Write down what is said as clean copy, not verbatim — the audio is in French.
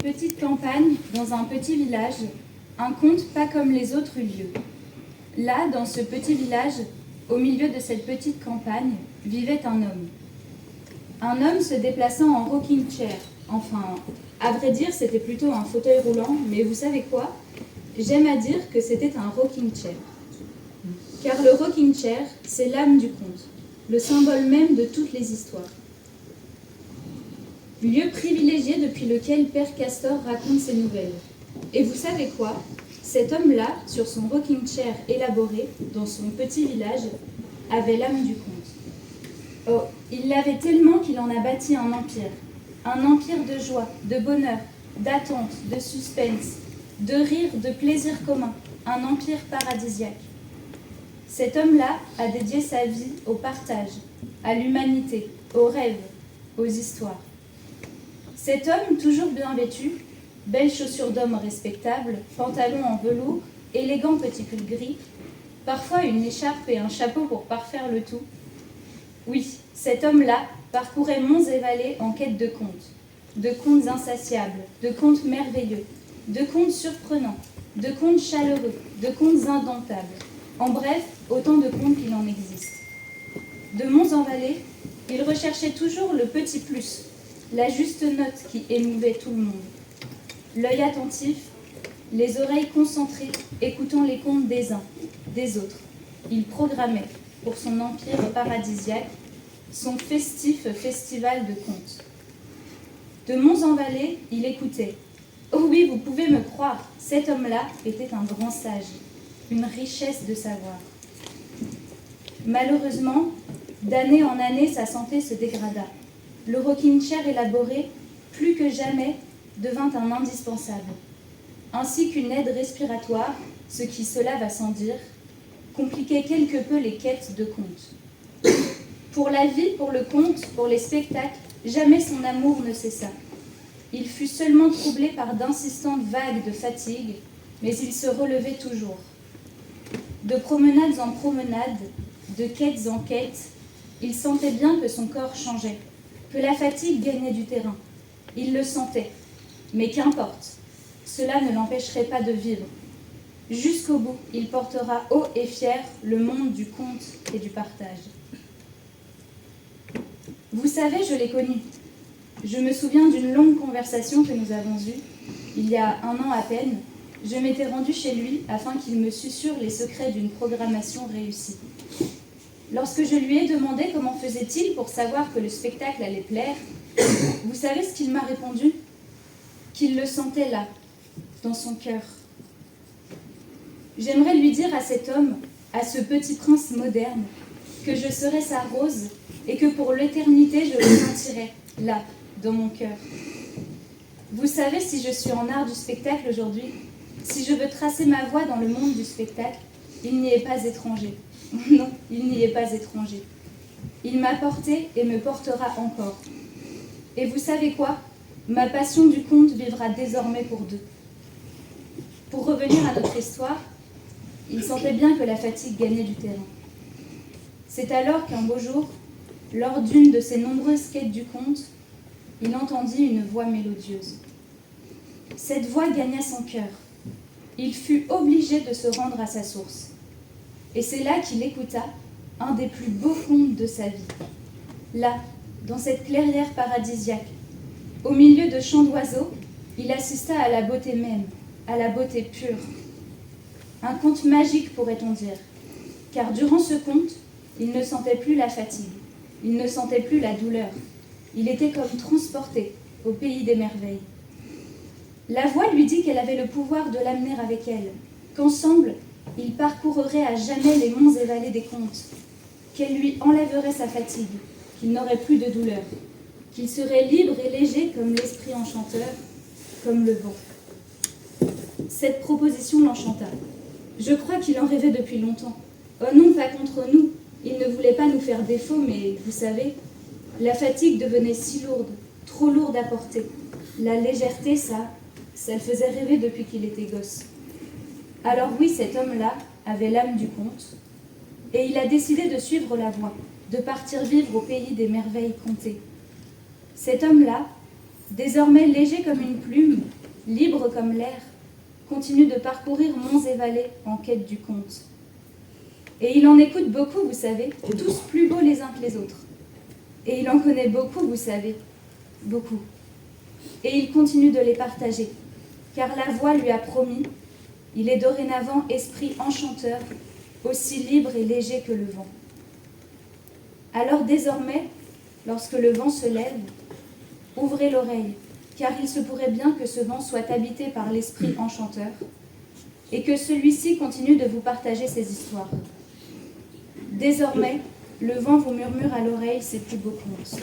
petite campagne, dans un petit village, un conte pas comme les autres eut lieu. Là, dans ce petit village, au milieu de cette petite campagne, vivait un homme. Un homme se déplaçant en rocking chair. Enfin, à vrai dire, c'était plutôt un fauteuil roulant, mais vous savez quoi? J'aime à dire que c'était un rocking chair. Car le rocking chair, c'est l'âme du conte, le symbole même de toutes les histoires. Lieu privilégié depuis lequel Père Castor raconte ses nouvelles. Et vous savez quoi? Cet homme-là, sur son rocking chair élaboré, dans son petit village, avait l'âme du conte. Oh, il l'avait tellement qu'il en a bâti un empire de joie, de bonheur, d'attente, de suspense, de rire, de plaisir commun, un empire paradisiaque. Cet homme-là a dédié sa vie au partage, à l'humanité, aux rêves, aux histoires. Cet homme, toujours bien vêtu, belles chaussures d'homme respectables, pantalon en velours, élégant petit pull gris, parfois une écharpe et un chapeau pour parfaire le tout. Oui, cet homme-là parcourait monts et vallées en quête de contes insatiables, de contes merveilleux, de contes surprenants, de contes chaleureux, de contes indomptables. En bref, autant de contes qu'il en existe. De monts en vallées, il recherchait toujours le petit plus, la juste note qui émouvait tout le monde. L'œil attentif, les oreilles concentrées, écoutant les contes des uns, des autres. Il programmait, pour son empire paradisiaque, son festif festival de contes. De monts en vallées, il écoutait. Oh oui, vous pouvez me croire, cet homme-là était un grand sage, une richesse de savoir. Malheureusement, d'année en année, sa santé se dégrada. Le rocking chair élaboré, plus que jamais, devint un indispensable, ainsi qu'une aide respiratoire, ce qui, cela va sans dire, compliquait quelque peu les quêtes de contes. Pour la vie, pour le conte, pour les spectacles, jamais son amour ne cessa. Il fut seulement troublé par d'insistantes vagues de fatigue, mais il se relevait toujours. De promenades en promenades, de quêtes en quêtes, il sentait bien que son corps changeait, que la fatigue gagnait du terrain. Il le sentait. Mais qu'importe, cela ne l'empêcherait pas de vivre. Jusqu'au bout, il portera haut et fier le monde du conte et du partage. Vous savez, je l'ai connu. Je me souviens d'une longue conversation que nous avons eue, il y a 1 an à peine. Je m'étais rendue chez lui afin qu'il me susurre les secrets d'une programmation réussie. Lorsque je lui ai demandé comment faisait-il pour savoir que le spectacle allait plaire, vous savez ce qu'il m'a répondu? Qu'il le sentait là, dans son cœur. J'aimerais lui dire à cet homme, à ce petit prince moderne, que je serais sa rose et que pour l'éternité je le sentirais là, dans mon cœur. Vous savez, si je suis en art du spectacle aujourd'hui, si je veux tracer ma voie dans le monde du spectacle, il n'y est pas étranger. Non, il n'y est pas étranger. Il m'a porté et me portera encore. Et vous savez quoi? Ma passion du conte vivra désormais pour deux. Pour revenir à notre histoire, il sentait bien que la fatigue gagnait du terrain. C'est alors qu'un beau jour, lors d'une de ses nombreuses quêtes du conte, il entendit une voix mélodieuse. Cette voix gagna son cœur. Il fut obligé de se rendre à sa source. Et c'est là qu'il écouta un des plus beaux contes de sa vie. Là, dans cette clairière paradisiaque, au milieu de chants d'oiseaux, il assista à la beauté même, à la beauté pure. Un conte magique, pourrait-on dire, car durant ce conte, il ne sentait plus la fatigue, il ne sentait plus la douleur. Il était comme transporté au pays des merveilles. La voix lui dit qu'elle avait le pouvoir de l'amener avec elle, qu'ensemble, ils parcourraient à jamais les monts et vallées des contes, qu'elle lui enlèverait sa fatigue, qu'il n'aurait plus de douleur, qu'il serait libre et léger comme l'esprit enchanteur, comme le vent. Cette proposition l'enchanta. Je crois qu'il en rêvait depuis longtemps. Oh non, pas contre nous. Il ne voulait pas nous faire défaut, mais vous savez, la fatigue devenait si lourde, trop lourde à porter. La légèreté, ça le faisait rêver depuis qu'il était gosse. Alors oui, cet homme-là avait l'âme du conte, et il a décidé de suivre la voie, de partir vivre au pays des merveilles contées. Cet homme-là, désormais léger comme une plume, libre comme l'air, continue de parcourir monts et vallées en quête du conte. Et il en écoute beaucoup, vous savez, tous plus beaux les uns que les autres. Et il en connaît beaucoup, vous savez, beaucoup. Et il continue de les partager, car la voix lui a promis, il est dorénavant esprit enchanteur, aussi libre et léger que le vent. Alors désormais, lorsque le vent se lève, ouvrez l'oreille, car il se pourrait bien que ce vent soit habité par l'esprit enchanteur, et que celui-ci continue de vous partager ses histoires. Désormais, le vent vous murmure à l'oreille ses plus beaux contes.